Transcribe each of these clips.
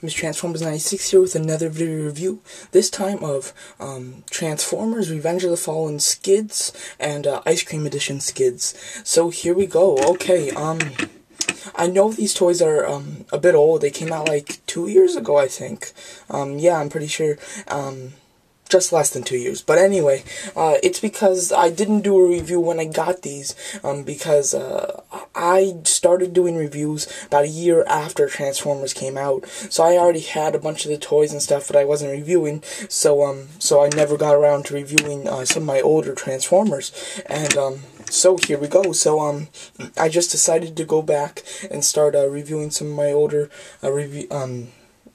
Mr. Transformers 96 here with another video review, this time of Transformers Revenge of the Fallen Skids and Ice Cream Edition Skids. So here we go. Okay, I know these toys are a bit old. They came out like 2 years ago, I think. Yeah, I'm pretty sure. Just less than 2 years. But anyway, it's because I didn't do a review when I got these, because I started doing reviews about a year after Transformers came out. So I already had a bunch of the toys and stuff that I wasn't reviewing, so I never got around to reviewing some of my older Transformers. And so here we go. So I just decided to go back and start reviewing some of my older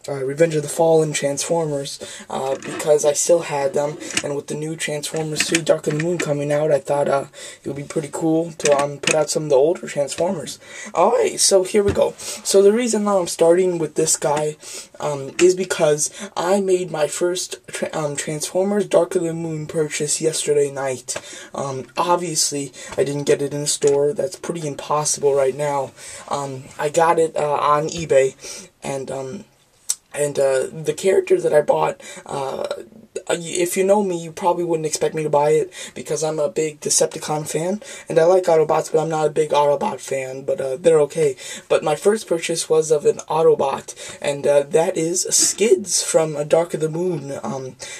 Revenge of the Fallen Transformers, because I still had them, and with the new Transformers 3 Dark of the Moon coming out, I thought it would be pretty cool to put out some of the older Transformers. Alright, so here we go. So the reason I'm starting with this guy is because I made my first Transformers Dark of the Moon purchase yesterday night. Obviously, I didn't get it in the store. That's pretty impossible right now. I got it on eBay, and the character that I bought, if you know me, you probably wouldn't expect me to buy it, because I'm a big Decepticon fan, and I like Autobots, but I'm not a big Autobot fan, but they're okay. But my first purchase was of an Autobot, and that is Skids from Dark of the Moon.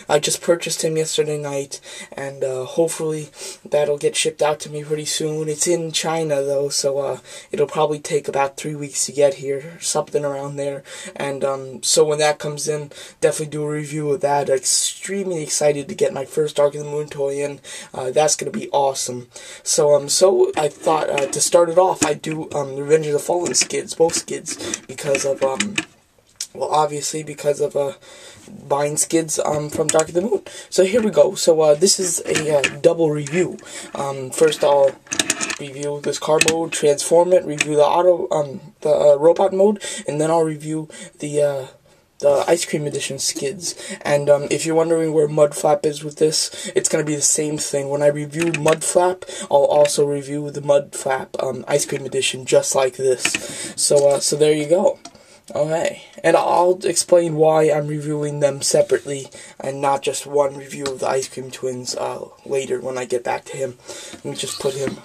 I just purchased him yesterday night, and hopefully that'll get shipped out to me pretty soon. It's in China, though, so it'll probably take about 3 weeks to get here, something around there, and so when that comes in, definitely do a review of that. Extremely excited to get my first Dark of the Moon toy in. That's gonna be awesome. So so I thought to start it off, I'd do Revenge of the Fallen Skids, both Skids, because of well, obviously because of buying Skids from Dark of the Moon. So here we go. So this is a double review. First I'll review this car mode, transform it, review the robot mode, and then I'll review the Ice Cream Edition Skids. And if you're wondering where Mudflap is with this, it's going to be the same thing. When I review Mudflap, I'll also review the Mudflap Ice Cream Edition, just like this. So so there you go. Okay, and I'll explain why I'm reviewing them separately and not just one review of the Ice Cream Twins later when I get back to him. Let me just put him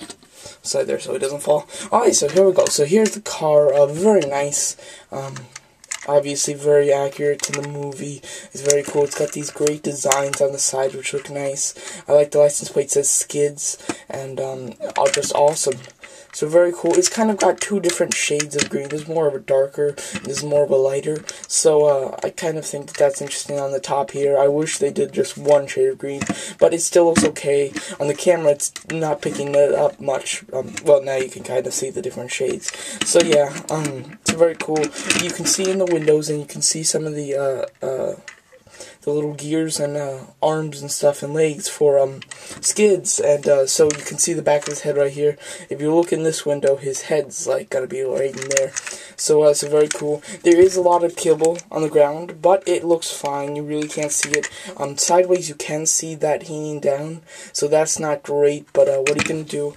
aside there so he doesn't fall. Alright, so here we go. So here's the car, very nice. Obviously very accurate to the movie. It's very cool. It's got these great designs on the side which look nice. I like the license plate says Skids, and just awesome. So very cool. It's kind of got two different shades of green. There's more of a darker, and there's more of a lighter. So I kind of think that's interesting on the top here. I wish they did just one shade of green, but it still looks okay. On the camera, it's not picking it up much. Well, now you can kind of see the different shades. So yeah, it's very cool. You can see in the windows, and you can see some of the little gears and arms and stuff and legs for Skids, and so you can see the back of his head right here. If you look in this window, his head's like gonna be right in there. So so very cool. There is a lot of kibble on the ground, but it looks fine. You really can't see it. Sideways you can see that hanging down, so that's not great. But what are you gonna do?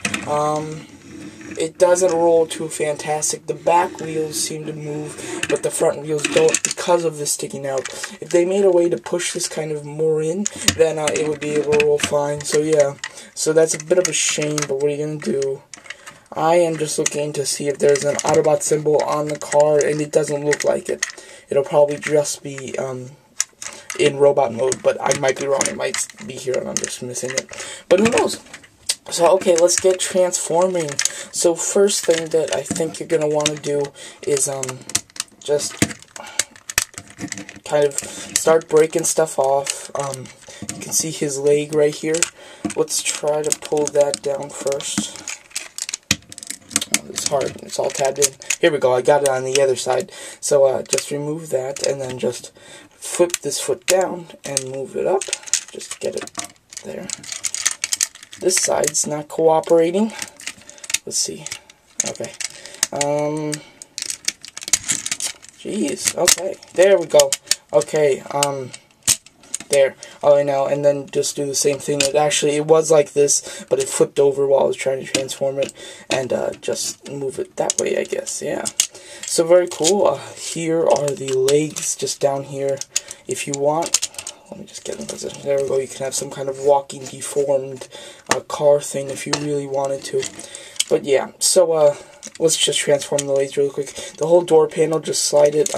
It doesn't roll too fantastic. The back wheels seem to move, but the front wheels don't because of this sticking out. If they made a way to push this kind of more in, then it would be able to roll fine. So yeah, so that's a bit of a shame, but what are you going to do? I am just looking to see if there's an Autobot symbol on the car, and it doesn't look like it. It'll probably just be in robot mode, but I might be wrong. It might be here and I'm just missing it. But who knows? So, okay, let's get transforming. So, first thing that I think you're going to want to do is, just kind of start breaking stuff off. You can see his leg right here. Let's try to pull that down first. It's hard. It's all tabbed in. Here we go. I got it on the other side. So, just remove that, and then just flip this foot down and move it up. Just get it there. This side's not cooperating. Let's see. Okay. Jeez. Okay. There we go. Okay. There. Alright, now, and then just do the same thing. It was like this, but it flipped over while I was trying to transform it, and just move it that way, I guess. Yeah. So very cool. Here are the legs just down here. If you want, let me just get in position. There we go. You can have some kind of walking deformed car thing if you really wanted to. But yeah, so let's just transform the legs really quick. The whole door panel, just slide it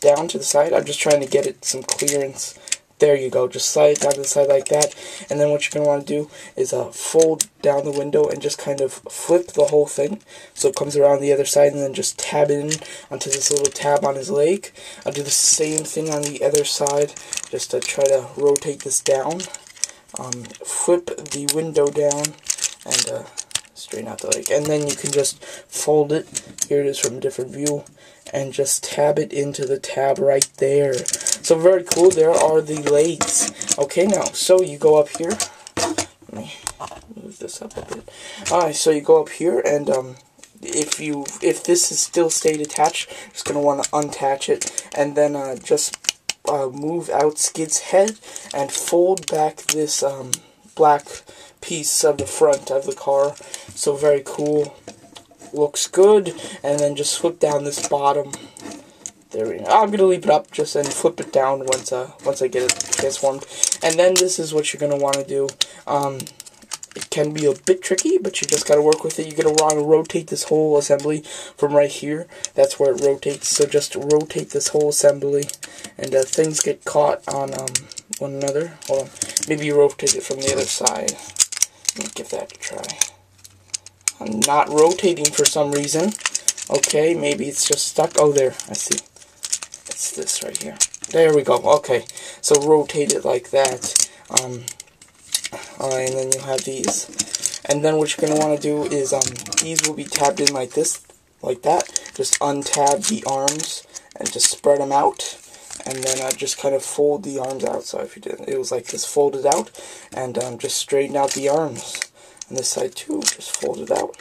down to the side. I'm just trying to get it some clearance. There you go. Just slide it down to the side like that. And then what you're going to want to do is fold down the window and just kind of flip the whole thing so it comes around the other side, and then just tab in onto this little tab on his leg. I'll do the same thing on the other side, just to try to rotate this down. Flip the window down and straighten out the leg. And then you can just fold it. Here it is from a different view. And just tab it into the tab right there. So very cool. There are the legs. Okay, now, so you go up here. Let me move this up a bit. Alright, so you go up here, and if this is still stayed attached, you're just gonna want to unattach it, and then just move out Skid's head and fold back this black piece of the front of the car. So very cool. Looks good. And then just flip down this bottom. There we go. I'm gonna leave it up just and flip it down once I get it transformed. And then this is what you're gonna want to do. It can be a bit tricky, but you just gotta work with it. You're gonna want to rotate this whole assembly from right here. That's where it rotates. So just rotate this whole assembly, and things get caught on one another. Hold on. Maybe you rotate it from the other side. Let me give that a try. I'm not rotating for some reason. Okay, maybe it's just stuck. Oh, there. I see. It's this right here. There we go. Okay, so rotate it like that. Alright, and then you have these. And then what you're going to want to do is, these will be tabbed in like this, like that. Just untab the arms and just spread them out. And then just kind of fold the arms out. So if you did, it was like this, folded out. And just straighten out the arms. On this side too, just fold it out.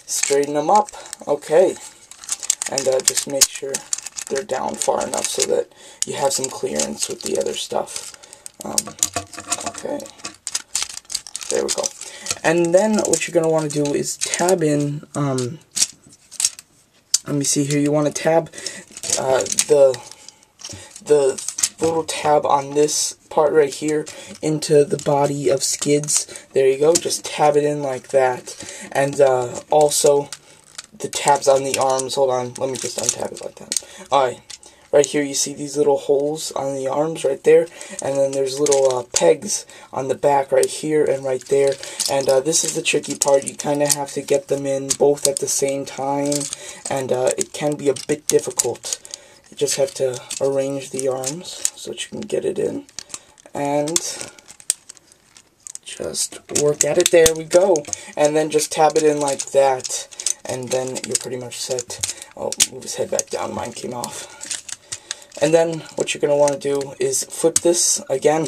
Straighten them up. Okay. And just make sure they're down far enough so that you have some clearance with the other stuff. Okay. There we go. And then what you're going to want to do is tab in, let me see here, you want to tab the little tab on this part right here into the body of Skids. There you go. Just tab it in like that. And also the tabs on the arms. Hold on. Let me just untab it like that. Alright. Right here you see these little holes on the arms right there. And then there's little pegs on the back right here and right there. And this is the tricky part. You kind of have to get them in both at the same time. And it can be a bit difficult. You just have to arrange the arms so that you can get it in. And just work at it. There we go. And then just tab it in like that. And then you're pretty much set. Oh, move his head back down. Mine came off. And then what you're going to want to do is flip this again.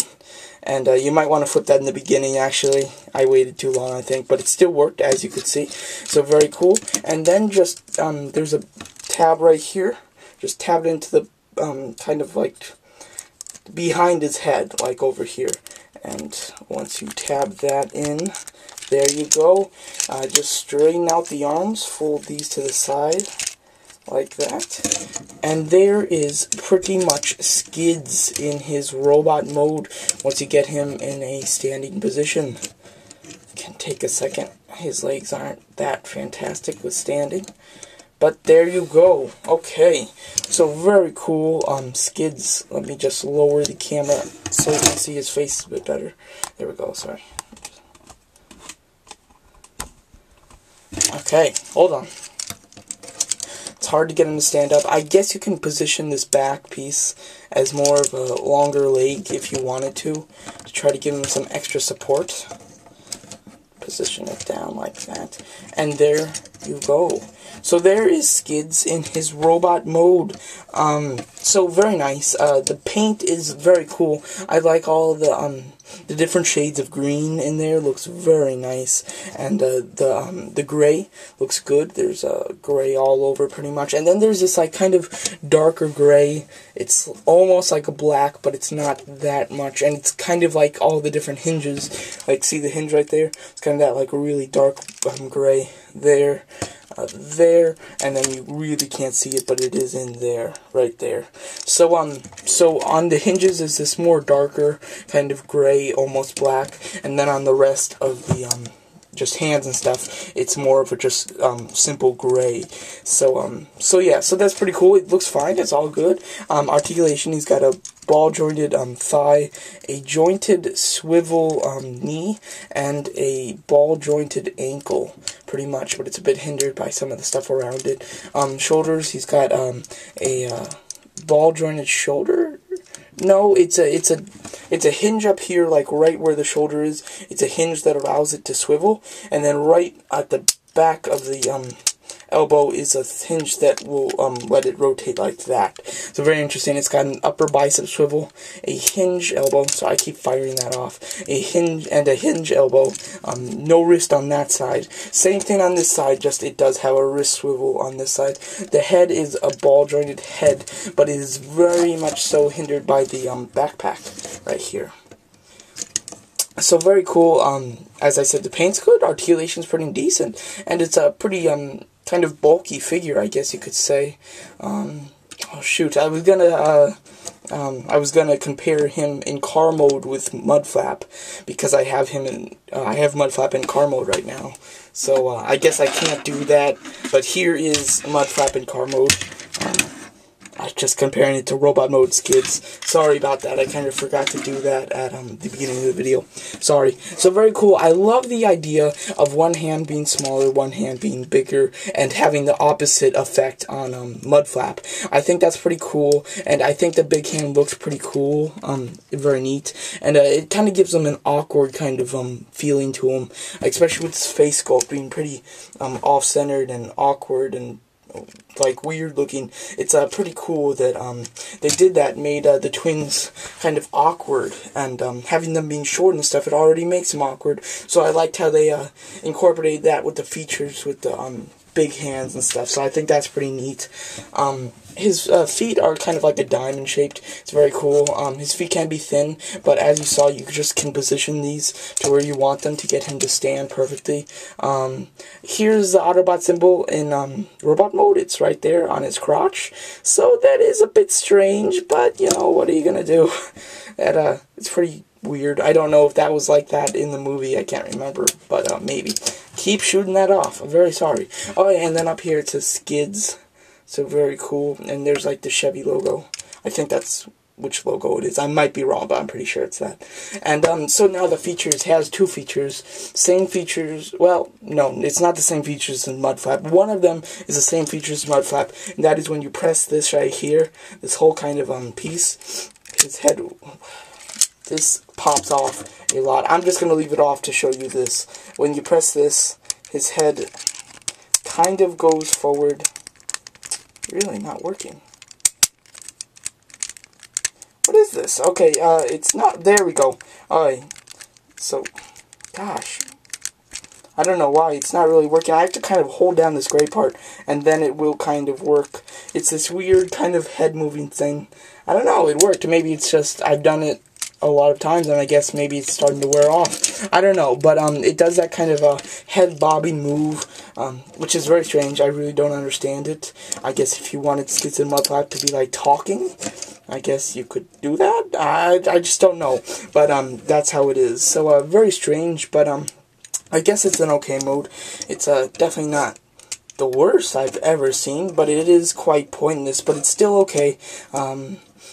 And you might want to flip that in the beginning, actually. I waited too long, I think. But it still worked, as you could see. So very cool. And then just, there's a tab right here. Just tab it into the, kind of like behind his head, like over here. And once you tab that in, there you go. Just straighten out the arms, fold these to the side, like that. And there is pretty much Skids in his robot mode once you get him in a standing position. Can take a second. His legs aren't that fantastic with standing. But there you go. Okay. So very cool. Skids. Let me just lower the camera so you can see his face a bit better. There we go. Sorry. Okay. Hold on. It's hard to get him to stand up. I guess you can position this back piece as more of a longer leg if you wanted to try to give him some extra support. Position it down like that. And there you go. So there is Skids in his robot mode. So very nice. The paint is very cool. I like all the different shades of green in there. Looks very nice. And the gray looks good. There's gray all over pretty much. And then there's this like kind of darker gray. It's almost like a black, but it's not that much. And it's kind of like all the different hinges. Like see the hinge right there? It's kind of that like really dark gray there, there, and then you really can't see it, but it is in there, right there. So on the hinges is this more darker, kind of gray, almost black, and then on the rest of the, just hands and stuff, it's more of a just simple gray. So yeah, so that's pretty cool. It looks fine, it's all good. Articulation, he's got a ball jointed thigh, a jointed swivel knee, and a ball jointed ankle, pretty much, but it's a bit hindered by some of the stuff around it. Shoulders, he's got a ball jointed shoulder. No, it's a hinge up here, like right where the shoulder is. It's a hinge that allows it to swivel, and then right at the back of the elbow is a hinge that will let it rotate like that. So very interesting. It's got an upper bicep swivel, a hinge elbow, so I keep firing that off, a hinge and a hinge elbow, no wrist on that side. Same thing on this side, just it does have a wrist swivel on this side. The head is a ball jointed head, but it is very much so hindered by the backpack right here. So very cool. As I said, the paint's good, articulation's pretty decent, and it's a pretty kind of bulky figure, I guess you could say. Oh shoot, I was gonna compare him in car mode with Mudflap, because I have him in I have Mudflap in car mode right now. So I guess I can't do that, but here is Mudflap in car mode. I was just comparing it to robot mode Skids. Sorry about that. I kind of forgot to do that at the beginning of the video. Sorry. So very cool. I love the idea of one hand being smaller, one hand being bigger, and having the opposite effect on Mudflap. I think that's pretty cool, and I think the big hand looks pretty cool. Very neat, and it kind of gives him an awkward kind of feeling to him, especially with his face sculpt being pretty off-centered and awkward and like weird looking. It's pretty cool that they did that, made the twins kind of awkward, and having them being short and stuff, it already makes them awkward. So I liked how they incorporated that with the features with the big hands and stuff. So I think that's pretty neat. His feet are kind of like a diamond shaped. It's very cool. His feet can be thin, but as you saw, you just can position these to where you want them to get him to stand perfectly. Here's the Autobot symbol in robot mode. It's right there on his crotch. So that is a bit strange, but you know, what are you gonna do? That it's pretty weird. I don't know if that was like that in the movie. I can't remember, but maybe. Keep shooting that off. I'm very sorry. Oh, and then up here it says Skids. So very cool. And there's like the Chevy logo. I think that's which logo it is. I might be wrong, but I'm pretty sure it's that. And so now the features has two features. Same features. Well, no, it's not the same features as Mudflap. One of them is the same features as Mudflap, and that is when you press this right here, this whole kind of piece, his head, this pops off a lot. I'm just going to leave it off to show you this. When you press this, his head kind of goes forward. Really not working. What is this? Okay, it's not, there we go. Alright, so, gosh, I don't know why, it's not really working. I have to kind of hold down this gray part, and then it will kind of work. It's this weird kind of head moving thing. I don't know, it worked. Maybe it's just, I've done it a lot of times, and I guess maybe it's starting to wear off. I don't know, but it does that kind of head bobbing move, which is very strange. I really don't understand it. I guess if you wanted Skids and Mudflap to be like talking, I guess you could do that. I just don't know, but that's how it is. So very strange, but I guess it's an okay mode. It's definitely not the worst I've ever seen, but it is quite pointless, but it's still okay.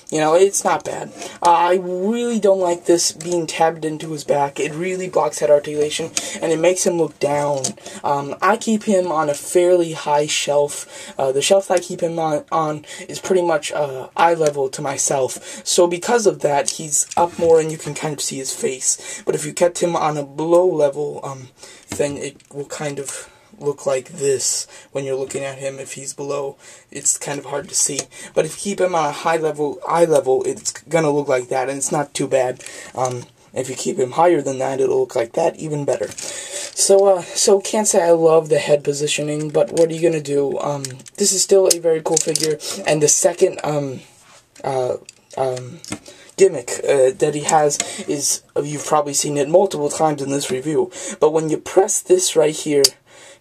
You know, it's not bad. I really don't like this being tabbed into his back. It really blocks head articulation, and it makes him look down. I keep him on a fairly high shelf. The shelf that I keep him on is pretty much eye level to myself. So because of that, he's up more, and you can kind of see his face. But if you kept him on a below level, then it will kind of look like this when you're looking at him. If he's below, it's kind of hard to see, but if you keep him on a high level, eye level, it's gonna look like that, and it's not too bad. If you keep him higher than that, it'll look like that, even better. So can't say I love the head positioning, but what are you gonna do? This is still a very cool figure, and the second gimmick that he has is, you've probably seen it multiple times in this review, but when you press this right here,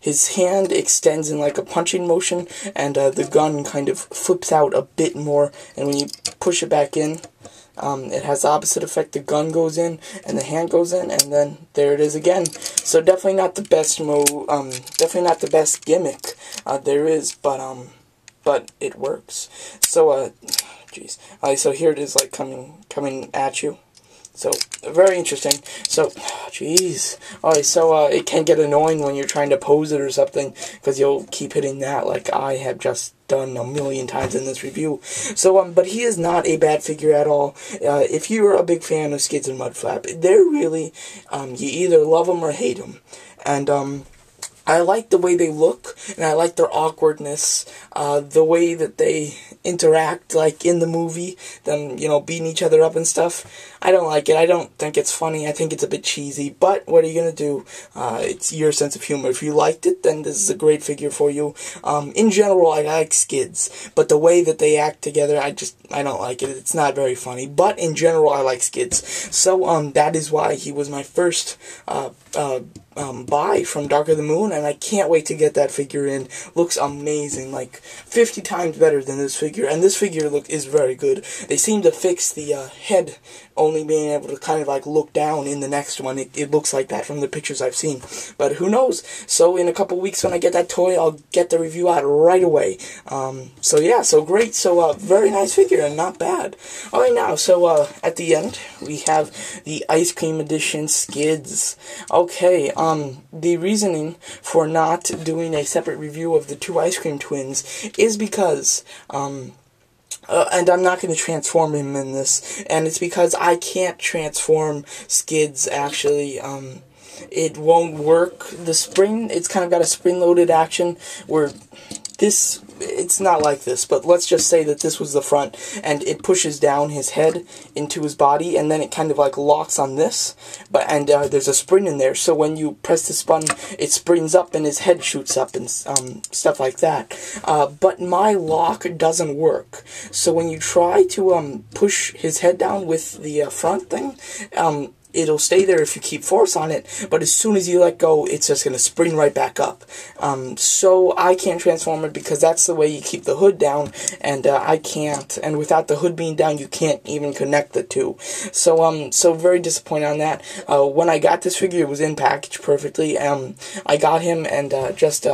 his hand extends in like a punching motion, and the gun kind of flips out a bit more, and when you push it back in, it has the opposite effect. The gun goes in, and the hand goes in, and then there it is again. So definitely not the best definitely not the best gimmick there is, but it works. So, jeez. So here it is, like, coming at you. So, very interesting. So, jeez. Alright, so, it can get annoying when you're trying to pose it or something, because you'll keep hitting that, like I have just done a million times in this review. So, but he is not a bad figure at all. If you're a big fan of Skids and Mudflap, they're really, you either love them or hate them. And, I like the way they look, and I like their awkwardness, the way that they interact, like in the movie, them, you know, beating each other up and stuff. I don't like it. I don't think it's funny. I think it's a bit cheesy, but what are you gonna do? It's your sense of humor. If you liked it, then this is a great figure for you. In general, I like Skids, but the way that they act together, I don't like it. It's not very funny, but in general, I like Skids. So, that is why he was my first, buy from Dark of the Moon, and I can't wait to get that figure in. Looks amazing, like 50 times better than this figure, and this figure is very good. They seem to fix the head only being able to kind of like look down in the next one. It looks like that from the pictures I've seen, but who knows? So in a couple weeks when I get that toy, I'll get the review out right away. So yeah, so great. So very nice figure and not bad. Alright, now, so at the end we have the Ice Cream Edition Skids. Okay, the reasoning for not doing a separate review of the two Ice Cream Twins is because, and I'm not going to transform him in this, and it's because I can't transform Skids, actually. It won't work. The spring, it's kind of got a spring-loaded action, where this, it's not like this, but let's just say that this was the front, and it pushes down his head into his body, and then it kind of like locks on this, and there's a spring in there, so when you press the button, it springs up and his head shoots up and stuff like that. But my lock doesn't work, so when you try to push his head down with the front thing, it'll stay there if you keep force on it, but as soon as you let go, it's just going to spring right back up. So I can't transform it because that's the way you keep the hood down, and I can't. And without the hood being down, you can't even connect the two. So so very disappointed on that. When I got this figure, it was in package perfectly. I got him and just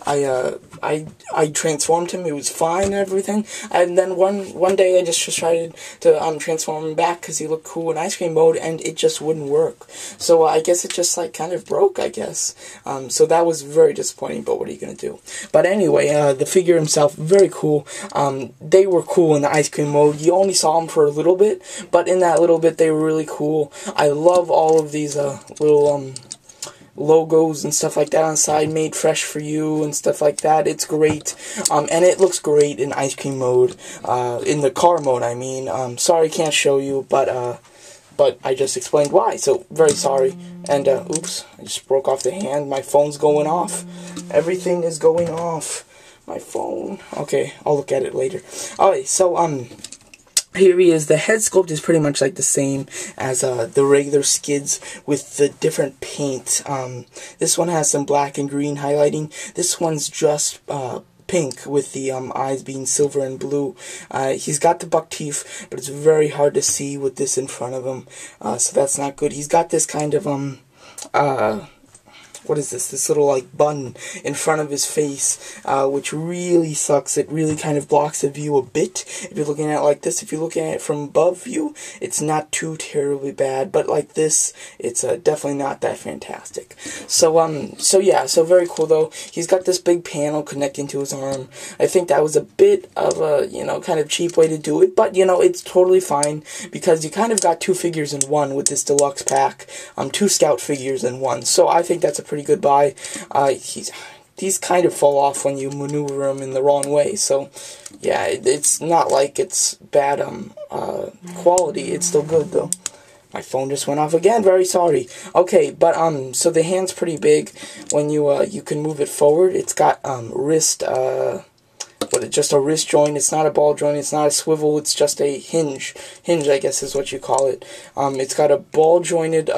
I transformed him. It was fine and everything. And then one day I just tried to transform him back because he looked cool in ice cream mode, and it just wouldn't work. So I guess it just like kind of broke, I guess. So that was very disappointing. But what are you gonna do? But anyway, the figure himself, very cool. They were cool in the ice cream mode. You only saw them for a little bit, but in that little bit they were really cool. I love all of these little logos and stuff like that on the side, made fresh for you and stuff like that. It's great, and it looks great in ice cream mode, in the car mode, I mean. Sorry, can't show you, but I just explained why, so very sorry. And oops, I just broke off the hand. My phone's going off. Everything is going off. My phone. Okay, I'll look at it later. Alright, so here he is. The head sculpt is pretty much like the same as the regular Skids with the different paint. This one has some black and green highlighting. This one's just pink with the eyes being silver and blue. He's got the buck teeth, but it's very hard to see with this in front of him, so that's not good. He's got this kind of what is this? This little, like, button in front of his face, which really sucks. It really kind of blocks the view a bit. If you're looking at it like this, if you're looking at it from above view, it's not too terribly bad. But like this, it's definitely not that fantastic. So yeah, so very cool, though. He's got this big panel connecting to his arm. I think that was a bit of a, you know, kind of cheap way to do it. But, you know, it's totally fine, because you kind of got two figures in one with this deluxe pack. Two Scout figures in one. So I think that's a pretty good buy. These kind of fall off when you maneuver them in the wrong way, so yeah, it's not like it's bad quality. It's still good, though. My phone just went off again, very sorry. Okay, but so the hand's pretty big. When you can move it forward, it's got wrist just a wrist joint. It's not a ball joint, it's not a swivel, it's just a hinge, I guess is what you call it. It's got a ball jointed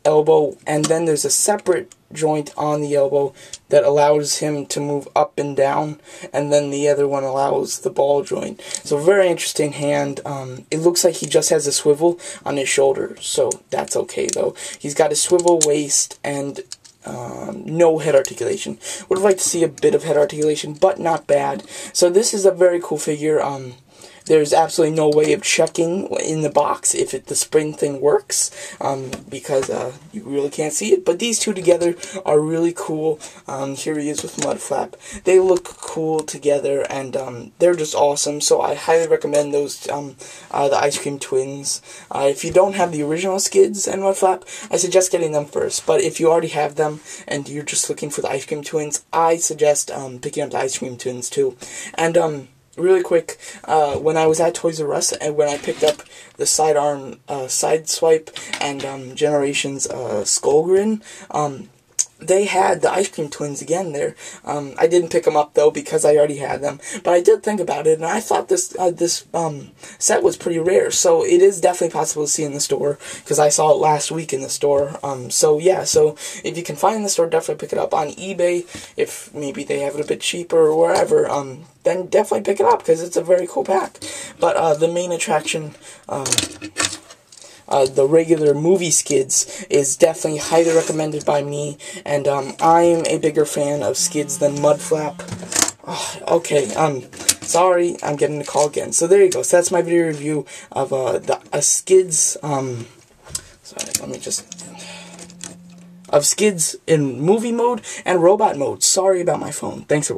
elbow, and then there's a separate joint on the elbow that allows him to move up and down, and then the other one allows the ball joint. So very interesting hand. It looks like he just has a swivel on his shoulder, so that's okay though. He's got a swivel waist and no head articulation. Would have liked to see a bit of head articulation, but not bad. So this is a very cool figure. There's absolutely no way of checking in the box if the spring thing works, because you really can't see it. But these two together are really cool. Here he is with Mudflap. They look cool together, and they're just awesome. So I highly recommend those, the Ice Cream Twins. If you don't have the original Skids and Mudflap, I suggest getting them first. But if you already have them and you're just looking for the Ice Cream Twins, I suggest picking up the Ice Cream Twins too. And really quick, when I was at Toys R Us, and when I picked up the sidearm side swipe and Generations Skullgrin, they had the Ice Cream Twins again there. I didn't pick them up though because I already had them, but I did think about it, and I thought this set was pretty rare. So it is definitely possible to see in the store because I saw it last week in the store. So yeah, so if you can find it in the store, definitely pick it up. On eBay, if maybe they have it a bit cheaper or wherever, then definitely pick it up because it's a very cool pack. But the main attraction, the regular movie Skids, is definitely highly recommended by me, and I'm a bigger fan of Skids than Mudflap. Okay, sorry, I'm getting a call again. So there you go. So that's my video review of the Skids. Sorry, let me just. Of Skids in movie mode and robot mode. Sorry about my phone. Thanks for watching.